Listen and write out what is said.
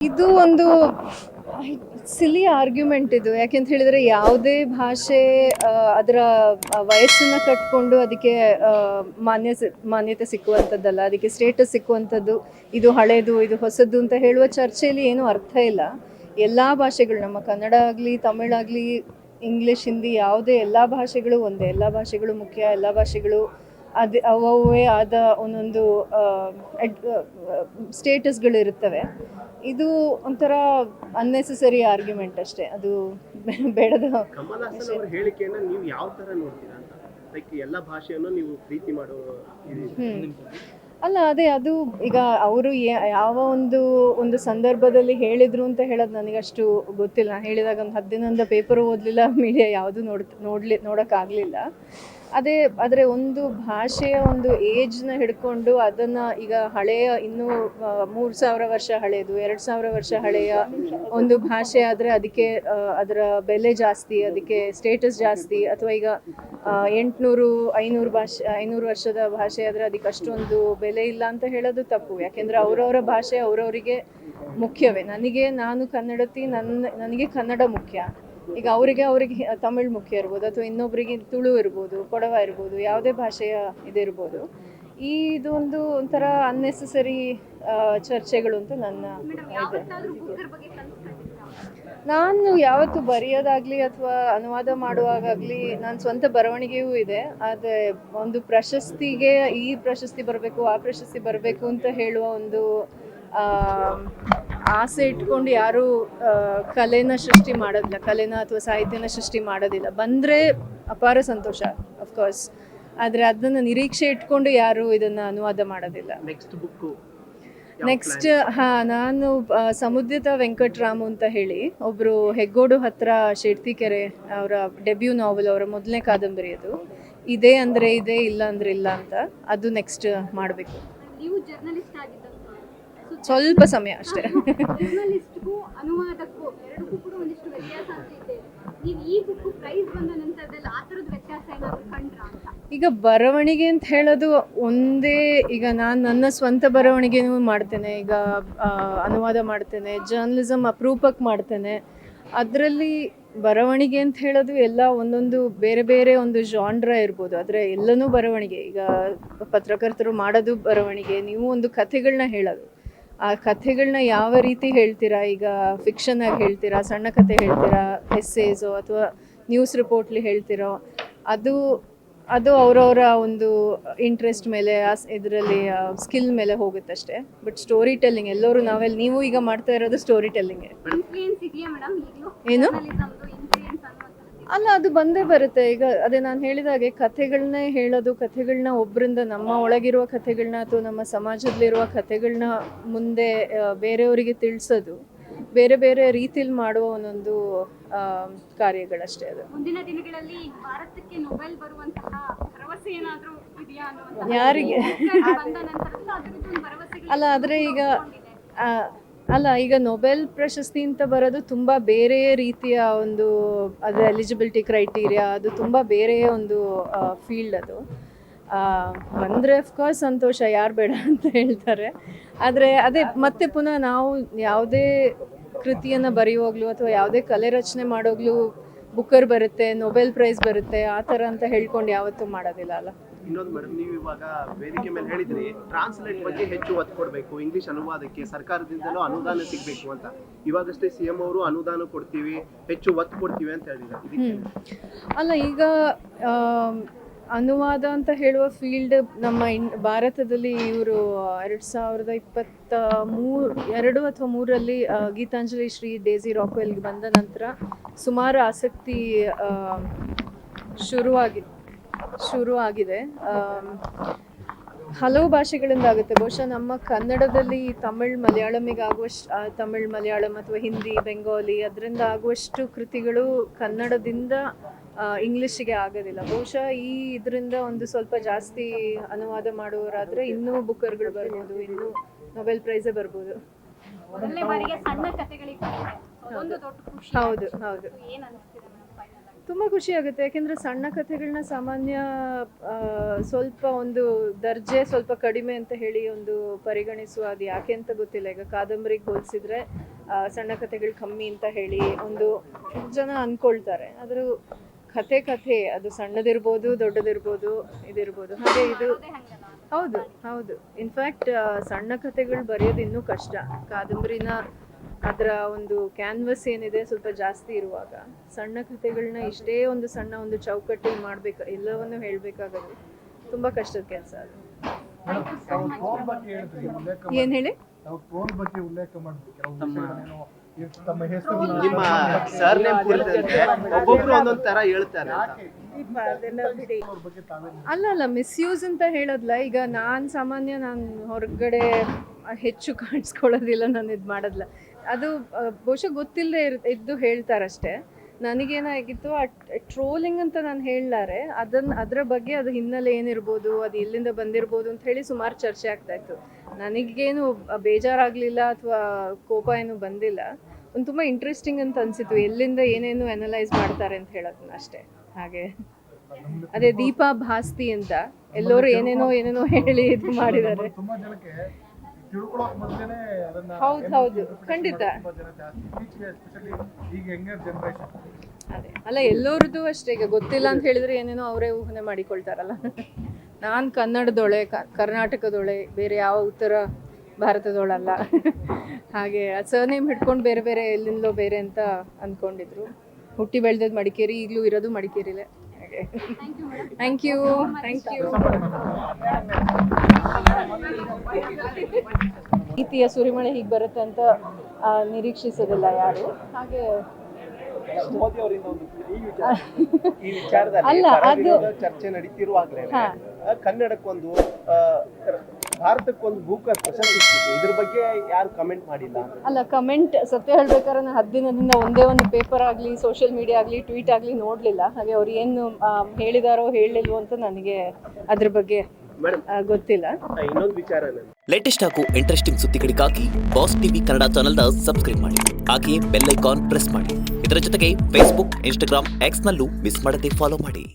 ಇದು ಒಂದು ಸಿಲಿ ಆರ್ಗ್ಯುಮೆಂಟ್ ಇದು. ಯಾಕೆಂತ ಹೇಳಿದ್ರೆ ಯಾವುದೇ ಭಾಷೆ ಅದರ ವಯಸ್ಸನ್ನ ಕಟ್ಕೊಂಡು ಅದಕ್ಕೆ ಮಾನ್ಯತೆ ಸಿಕ್ಕುವಂಥದ್ದಲ್ಲ, ಅದಕ್ಕೆ ಸ್ಟೇಟಸ್ ಸಿಕ್ಕುವಂಥದ್ದು. ಇದು ಹಳೇದು, ಇದು ಹೊಸದು ಅಂತ ಹೇಳುವ ಚರ್ಚೆಯಲ್ಲಿ ಏನೂ ಅರ್ಥ ಇಲ್ಲ. ಎಲ್ಲ ಭಾಷೆಗಳು, ನಮ್ಮ ಕನ್ನಡ ಆಗಲಿ, ತಮಿಳಾಗಲಿ, ಇಂಗ್ಲೀಷ್, ಹಿಂದಿ, ಯಾವುದೇ ಎಲ್ಲ ಭಾಷೆಗಳು ಒಂದೇ. ಎಲ್ಲ ಭಾಷೆಗಳು ಮುಖ್ಯ. ಎಲ್ಲ ಭಾಷೆಗಳು ಅವೇ ಆದ ಒಂದೊಂದು ಸ್ಟೇಟಸ್ಗಳಿರುತ್ತವೆ. ಇದು ಒಂಥರ ಅನ್ನೆಸೆಸರಿ ಆರ್ಗ್ಯುಮೆಂಟ್ ಅಷ್ಟೇ. ಅದು ಬೇಡದ. ಕಮಲ್ ಹಾಸನ್ ಅವರ ಹೇಳಿಕೆಯನ್ನ ನೀವು ಯಾವ ತರ ನೋಡ್ತೀರಾ ಅಂತ? ಲೈಕ್ ಎಲ್ಲ ಭಾಷೆಯನ್ನು ನೀವು ಪ್ರೀತಿ ಮಾಡೋ ಅಲ್ಲ, ಅದೇ ಅದು ಈಗ ಅವರು ಯಾವ ಒಂದು ಸಂದರ್ಭದಲ್ಲಿ ಹೇಳಿದ್ರು ಅಂತ ಹೇಳೋದು ನನಗಷ್ಟು ಗೊತ್ತಿಲ್ಲ. ನಾನು ಹೇಳಿದಾಗ ಒಂದು 10 ದಿನದಿಂದ ಪೇಪರ್ ಓದಲಿಲ್ಲ, ಮೀಡಿಯಾ ಯಾವುದು ನೋಡೋಕ್ಕಾಗಲಿಲ್ಲ. ಆದರೆ ಒಂದು ಭಾಷೆಯ ಒಂದು ಏಜ್ನ ಹಿಡ್ಕೊಂಡು ಅದನ್ನು ಈಗ ಹಳೆಯ ಇನ್ನೂ 3000 ವರ್ಷ ಹಳೆಯದು, 2000 ವರ್ಷ ಹಳೆಯ ಒಂದು ಭಾಷೆ ಆದರೆ ಅದಕ್ಕೆ ಅದರ ಬೆಲೆ ಜಾಸ್ತಿ, ಅದಕ್ಕೆ ಸ್ಟೇಟಸ್ ಜಾಸ್ತಿ. ಅಥವಾ ಈಗ 500 ವರ್ಷದ ಭಾಷೆ ಆದರೆ ಅದಕ್ಕೆ ಅಷ್ಟೊಂದು ಬೆಲೆ ಇಲ್ಲ ಅಂತ ಹೇಳೋದು ತಪ್ಪು. ಯಾಕೆಂದರೆ ಅವರವರ ಭಾಷೆ ಅವರವರಿಗೆ ಮುಖ್ಯವೇ. ನಾನು ಕನ್ನಡತಿ, ನನಗೆ ಕನ್ನಡ ಮುಖ್ಯ. ಈಗ ಅವರಿಗೆ ತಮಿಳ್ ಮುಖ್ಯ ಇರ್ಬೋದು, ಅಥವಾ ಇನ್ನೊಬ್ಬರಿಗೆ ತುಳು ಇರ್ಬೋದು, ಕೊಡವ ಇರ್ಬೋದು, ಯಾವುದೇ ಭಾಷೆಯ ಇದಿರ್ಬೋದು. ಇದೊಂದು ಒಂಥರ ಅನ್ನೆಸೆಸರಿ ಚರ್ಚೆಗಳು ಅಂತ ನನ್ನ ಇದೆ. ನಾನು ಯಾವತ್ತು ಬರೆಯೋದಾಗಲಿ ಅಥವಾ ಅನುವಾದ ಮಾಡುವಾಗಲಿ ನನ್ನ ಸ್ವಂತ ಬರವಣಿಗೆಯೂ ಇದೆ. ಆದರೆ ಒಂದು ಪ್ರಶಸ್ತಿಗೆ ಈ ಪ್ರಶಸ್ತಿ ಬರಬೇಕು, ಆ ಪ್ರಶಸ್ತಿ ಬರಬೇಕು ಅಂತ ಹೇಳುವ ಒಂದು ಆಸೆ ಇಟ್ಕೊಂಡು ಯಾರೂ ಕಲೆನ ಸೃಷ್ಟಿ ಮಾಡೋದಿಲ್ಲ, ಕಲೆನ ಅಥವಾ ಸಾಹಿತ್ಯನ ಸೃಷ್ಟಿ ಮಾಡೋದಿಲ್ಲ. ಬಂದರೆ ಅಪಾರ ಸಂತೋಷ ಅಫ್ಕೋರ್ಸ್, ಆದರೆ ಅದನ್ನು ನಿರೀಕ್ಷೆ ಇಟ್ಕೊಂಡು ಯಾರೂ ಇದನ್ನು ಅನುವಾದ ಮಾಡೋದಿಲ್ಲ. ನೆಕ್ಸ್ಟ್ ನಾನು ಸಮುದ್ರತ ವೆಂಕಟರಾಮು ಅಂತ ಹೇಳಿ ಒಬ್ಬರು ಹೆಗ್ಗೋಡು ಹತ್ರ ಶೆಡ್ತಿಕೆರೆ ಅವರ ಡೆಬ್ಯೂ ನಾವೆಲ್, ಅವರ ಮೊದಲನೇ ಕಾದಂಬರಿ ಅದು. ಇದೆ ಅಂದರೆ ಇದೆ, ಇಲ್ಲ ಅಂದರೆ ಇಲ್ಲ ಅಂತ. ಅದು ನೆಕ್ಸ್ಟ್ ಮಾಡಬೇಕು. ಸ್ವಲ್ಪ ಸಮಯ ಅಷ್ಟೇ. ಈಗ ಬರವಣಿಗೆ ಅಂತ ಹೇಳೋದು ಒಂದೇ. ಈಗ ನಾನು ನನ್ನ ಸ್ವಂತ ಬರವಣಿಗೆನೂ ಮಾಡ್ತೇನೆ, ಈಗ ಅನುವಾದ ಮಾಡ್ತೇನೆ, ಜರ್ನಲಿಸಮ್ ಅಪರೂಪಕ್ಕೆ ಮಾಡ್ತೇನೆ. ಅದರಲ್ಲಿ ಬರವಣಿಗೆ ಅಂತ ಹೇಳೋದು ಎಲ್ಲ ಒಂದೊಂದು ಬೇರೆ ಬೇರೆ ಒಂದು ಜಾನ್ರ ಇರ್ಬೋದು, ಆದರೆ ಎಲ್ಲನೂ ಬರವಣಿಗೆ. ಈಗ ಪತ್ರಕರ್ತರು ಮಾಡೋದು ಬರವಣಿಗೆ. ನೀವು ಒಂದು ಕಥೆಗಳನ್ನ ಹೇಳೋದು, ಆ ಕಥೆಗಳನ್ನ ಯಾವ ರೀತಿ ಹೇಳ್ತೀರಾ, ಈಗ ಫಿಕ್ಷನ್ ಆಗಿ ಹೇಳ್ತೀರಾ, ಸಣ್ಣ ಕಥೆ ಹೇಳ್ತೀರಾ, ಎಸ್ಸೇಸೋ ಅಥವಾ ನ್ಯೂಸ್ ರಿಪೋರ್ಟ್ಲಿ ಹೇಳ್ತಿರೋ, ಅದು ಅವರವರ ಒಂದು ಇಂಟ್ರೆಸ್ಟ್ ಮೇಲೆ, ಇದರಲ್ಲಿ ಸ್ಕಿಲ್ ಮೇಲೆ ಹೋಗುತ್ತಷ್ಟೇ. ಬಟ್ ಸ್ಟೋರಿ ಟೆಲ್ಲಿಂಗ್ ಎಲ್ಲರೂ ನೀವು ಈಗ ಮಾಡ್ತಾ ಇರೋದು ಸ್ಟೋರಿ ಟೆಲ್ಲಿಂಗೇ. ಏನು ಅಲ್ಲ, ಅದು ಬಂದೇ ಬರುತ್ತೆ. ಈಗ ಅದೇ ನಾನು ಹೇಳಿದಾಗೆ ಕಥೆಗಳನ್ನೇ ಹೇಳೋದು, ಕಥೆಗಳನ್ನ ಒಬ್ಬರಿಂದ, ನಮ್ಮ ಒಳಗಿರುವ ಕಥೆಗಳನ್ನ ಅಥವಾ ನಮ್ಮ ಸಮಾಜದಲ್ಲಿರುವ ಕಥೆಗಳನ್ನ ಮುಂದೆ ಬೇರೆಯವರಿಗೆ ತಿಳಿಸೋದು, ಬೇರೆ ಬೇರೆ ರೀತಿಲಿ ಮಾಡುವ ಒಂದೊಂದು ಕಾರ್ಯಗಳಷ್ಟೇ ಅದು. ಮುಂದಿನ ದಿನಗಳಲ್ಲಿ ಭಾರತಕ್ಕೆ ನೊಬೆಲ್ ಬರುವಂತಹ ಭರವಸೆ ಏನಾದರೂ ಇದೆಯಾ? ಯಾರಿಗೆ? ಅಲ್ಲ, ಆದರೆ ಈಗ ನೊಬೆಲ್ ಪ್ರಶಸ್ತಿ ಅಂತ ಬರೋದು ತುಂಬ ಬೇರೆ ರೀತಿಯ ಒಂದು, ಅದರ ಎಲಿಜಿಬಿಲಿಟಿ ಕ್ರೈಟೀರಿಯಾ ಅದು ತುಂಬ ಬೇರೆ ಒಂದು ಫೀಲ್ಡ್ ಅದು. ಬಂದರೆ ಅಫ್ಕೋರ್ಸ್ ಸಂತೋಷ, ಯಾರು ಬೇಡ ಅಂತ ಹೇಳ್ತಾರೆ. ಆದರೆ ಅದೇ ಮತ್ತೆ ಪುನಃ ನಾವು ಯಾವುದೇ ಕೃತಿಯನ್ನು ಬರೆಯುವಾಗಲೂ ಅಥವಾ ಯಾವುದೇ ಕಲೆ ರಚನೆ ಮಾಡೋಗ್ಲೂ ಬುಕ್ಕರ್ ಬರುತ್ತೆ, ನೊಬೆಲ್ ಪ್ರೈಸ್ ಬರುತ್ತೆ, ಆ ಥರ ಅಂತ ಹೇಳ್ಕೊಂಡು ಯಾವತ್ತೂ ಮಾಡೋದಿಲ್ಲ ಅಲ್ಲ. ಇನ್ನೊಂದು ಮೇಡಮ್, ನೀವು ಇವಾಗ ವೇದಿಕೆ ಮೇಲೆ ಹೇಳಿದ್ರಿ ಟ್ರಾನ್ಸ್ಲೇಟ್ ಬಗ್ಗೆ ಹೆಚ್ಚು ಒತ್ತು ಕೊಡಬೇಕು, ಇಂಗ್ಲಿಷ್ ಅನುವಾದಕ್ಕೆ ಸರ್ಕಾರದಿಂದಲೂ ಅನುದಾನ ಸಿಗಬೇಕು ಅಂತ. ಇವಾಗಷ್ಟೇ CM ಅವರು ಅನುದಾನ ಕೊಡ್ತೀವಿ, ಹೆಚ್ಚು ಒತ್ತು ಕೊಡ್ತೀವಿ ಅಂತ ಹೇಳಿದ್ದಾರೆ. ಅಲ್ಲ, ಈಗ ಅನುವಾದ ಅಂತ ಹೇಳುವ ಫೀಲ್ಡ್ ನಮ್ಮ ಭಾರತದಲ್ಲಿ ಇವರು 2022 ಅಥವಾ 3ರಲ್ಲಿ ಗೀತಾಂಜಲಿ ಶ್ರೀ ಡೇಸಿ ರಾಕ್ವೆಲ್ಗೆ ಬಂದ ನಂತರ ಸುಮಾರು ಆಸಕ್ತಿ ಶುರುವಾಗಿದೆ. ಹಲವು ಭಾಷೆಗಳಿಂದ ಆಗುತ್ತೆ. ಬಹುಶಃ ನಮ್ಮ ಕನ್ನಡದಲ್ಲಿ ತಮಿಳ್ ಮಲಯಾಳಂ ಅಥವಾ ಹಿಂದಿ, ಬೆಂಗಾಲಿ ಅದರಿಂದ ಆಗುವಷ್ಟು ಕೃತಿಗಳು ಕನ್ನಡದಿಂದ ಇಂಗ್ಲೀಷಿಗೆ ಆಗೋದಿಲ್ಲ. ಬಹುಶಃ ಇದರಿಂದ ಒಂದು ಸ್ವಲ್ಪ ಜಾಸ್ತಿ ಅನುವಾದ ಮಾಡುವವರಾದರೆ ಇನ್ನೂ ಬುಕ್ಕರ್ಗಳು ಬರ್ಬೋದು, ಇನ್ನೂ ನೊಬೆಲ್ ಪ್ರೈಸೇ ಬರ್ಬೋದು. ಹೌದು. ತುಂಬ ಖುಷಿ ಆಗುತ್ತೆ, ಯಾಕೆಂದರೆ ಸಣ್ಣ ಕಥೆಗಳನ್ನ ಸಾಮಾನ್ಯ ಸ್ವಲ್ಪ ಒಂದು ದರ್ಜೆ ಸ್ವಲ್ಪ ಕಡಿಮೆ ಅಂತ ಹೇಳಿ ಒಂದು ಪರಿಗಣಿಸುವ, ಅದು ಯಾಕೆ ಅಂತ ಗೊತ್ತಿಲ್ಲ. ಈಗ ಕಾದಂಬರಿಗೆ ಹೋಲಿಸಿದ್ರೆ ಸಣ್ಣ ಕಥೆಗಳು ಕಮ್ಮಿ ಅಂತ ಹೇಳಿ ಒಂದು ಜನ ಅಂದ್ಕೊಳ್ತಾರೆ. ಆದರೂ ಕಥೆ ಅದು ಸಣ್ಣದಿರ್ಬೋದು, ದೊಡ್ಡದಿರ್ಬೋದು, ಇದಿರ್ಬೋದು. ಹಾಗೆ ಇದು ಹೌದು. ಇನ್ಫ್ಯಾಕ್ಟ್ ಸಣ್ಣ ಕಥೆಗಳು ಬರೆಯೋದು ಇನ್ನೂ ಕಷ್ಟ. ಕಾದಂಬರಿನ ಅದರ ಒಂದು ಕ್ಯಾನ್ವಸ್ ಏನಿದೆ ಸ್ವಲ್ಪ ಜಾಸ್ತಿ ಇರುವಾಗ ಸಣ್ಣ ಕಥೆಗಳನ್ನ ಇಷ್ಟೇ ಒಂದು ಸಣ್ಣ ಒಂದು ಚೌಕಟ್ಟಲ್ಲಿ ಮಾಡಬೇಕು, ಎಲ್ಲವನ್ನು ಹೇಳಬೇಕಾಗೋದು ತುಂಬ ಕಷ್ಟದ ಕೆಲಸ ಅದು. ಏನು ಹೇಳಿ? ನಿಮ್ಮ ಸರ್ನೇಮ್ ಕುರಿತಂತೆ ಒಬ್ಬೊಬ್ರು ಒಂದೊಂದ್ ತರ ಹೇಳ್ತಾರೆ. ಅಲ್ಲ ಮಿಸ್ಯೂಸ್ ಅಂತ ಹೇಳೋದ್ಲ. ಈಗ ನಾನು ಹೊರಗಡೆ ಹೆಚ್ಚು ಕಾಣಿಸ್ಕೊಳ್ಳೋದಿಲ್ಲ, ನಾನು ಇದು ಮಾಡೋದಿಲ್ಲ. ಅದು ಬಹುಶಃ ಗೊತ್ತಿಲ್ಲದೆ ಇದ್ದು ಹೇಳ್ತಾರಷ್ಟೇ. ನನಗೇನಾಗಿತ್ತು, ಆ ಟ್ರೋಲಿಂಗ್ ಅಂತ ನಾನು ಹೇಳಲಾರೆ, ಅದರ ಬಗ್ಗೆ ಅದು ಹಿನ್ನೆಲೆ ಏನಿರ್ಬೋದು, ಅದು ಎಲ್ಲಿಂದ ಬಂದಿರ್ಬೋದು ಅಂತ ಹೇಳಿ ಸುಮಾರು ಚರ್ಚೆ ಆಗ್ತಾಯಿತ್ತು. ನನಗೇನು ಬೇಜಾರಾಗಲಿಲ್ಲ ಅಥವಾ ಕೋಪ ಏನು ಬಂದಿಲ್ಲ. ಒಂದು ತುಂಬ ಇಂಟ್ರೆಸ್ಟಿಂಗ್ ಅಂತ ಅನಿಸಿತು, ಎಲ್ಲಿಂದ ಏನೇನು ಅನಲೈಸ್ ಮಾಡ್ತಾರೆ ಅಂತ ಹೇಳೋದನ್ನ ಅಷ್ಟೇ. ಹಾಗೆ ಅದೇ ದೀಪಾ ಭಾಸ್ತಿ ಅಂತ ಎಲ್ಲರೂ ಏನೇನೋ ಹೇಳಿ ಇದು ಮಾಡಿದ್ದಾರೆ. ಹೌದು ಖಂಡಿತ. ಅದೇ ಅಲ್ಲ, ಎಲ್ಲರದ್ದು ಅಷ್ಟೇ. ಈಗ ಗೊತ್ತಿಲ್ಲ ಅಂತ ಹೇಳಿದ್ರೆ ಏನೇನೋ ಅವರೇ ಊಹನೆ ಮಾಡಿಕೊಳ್ತಾರಲ್ಲ. ನಾನು ಕನ್ನಡದೊಳೆ, ಕರ್ನಾಟಕದೊಳೆ, ಬೇರೆ ಯಾವ ಉತ್ತರ ಭಾರತದೊಳಲ್ಲ. ಹಾಗೆ ಸರ್ನೇಮ್ ಹಿಡ್ಕೊಂಡು ಬೇರೆ ಬೇರೆ ಎಲ್ಲಿಂದಲೋ ಬೇರೆ ಅಂತ ಅಂದ್ಕೊಂಡಿದ್ರು. ಹುಟ್ಟಿ ಬೆಳೆದದ್ದು ಮಡಿಕೇರಿ, ಈಗಲೂ ಇರೋದು ಮಡಿಕೇರಿಲೇ. ಹಾಗೆ ಥ್ಯಾಂಕ್ ಯು. ರೀತಿಯ ಸುರಿಮಳೆ ಹೀಗೆ ಬರುತ್ತೆ ಅಂತ ನಿರೀಕ್ಷಿಸೋದಿಲ್ಲ ಯಾರು. ಹಾಗೆ ಈ ವಿಚಾರದಲ್ಲಿ ಅಲ್ಲ, ಅದು ಚರ್ಚೆ ನಡೀತಿರುವಾಗಲೇ ಕನ್ನಡಕ್ಕೊಂದು ಭಾರತಕ್ಕೊಂದು ಬೂಕರ್ ಪ್ರಶಸ್ತಿ ಸಿಕ್ಕಿದೆ. ಇದ್ರ ಬಗ್ಗೆ ಯಾರು ಕಮೆಂಟ್ ಮಾಡಿಲ್ಲ? ಅಲ್ಲ, ಕಮೆಂಟ್ ಸತ್ಯ ಹೇಳ್ಬೇಕಾದ್ರೆ ನಾನು 10 ದಿನದಿಂದ ಒಂದೇ ಒಂದು ಪೇಪರ್ ಆಗಲಿ, ಸೋಷಿಯಲ್ ಮೀಡಿಯಾ ಆಗಲಿ, ಟ್ವೀಟ್ ಆಗಲಿ ನೋಡಲಿಲ್ಲ. ಹಾಗೆ ಅವ್ರು ಏನು ಹೇಳಿದಾರೋ ಹೇಳಲಿಲ್ವೋ ಅಂತ ನನಗೆ ಅದ್ರ ಬಗ್ಗೆ ಗೊತ್ತಿಲ್ಲ. ಇನ್ನೊಂದು ವಿಚಾರ, ಲೇಟೆಸ್ಟ್ ಹಾಗೂ ಇಂಟ್ರೆಸ್ಟಿಂಗ್ ಸುದ್ದಿಗಳಿಗಾಗಿ ಬಾಸ್ ಟಿವಿ ಕನ್ನಡ ಚಾನೆಲ್ನ ಸಬ್ಸ್ಕ್ರೈಬ್ ಮಾಡಿ. ಹಾಗೆಯೇ ಬೆಲ್ ಐಕಾನ್ ಪ್ರೆಸ್ ಮಾಡಿ. ಇದರ ಜೊತೆಗೆ ಫೇಸ್ಬುಕ್, ಇನ್ಸ್ಟಾಗ್ರಾಮ್, ಎಕ್ಸ್ನಲ್ಲೂ ಮಿಸ್ ಮಾಡದೆ ಫಾಲೋ ಮಾಡಿ.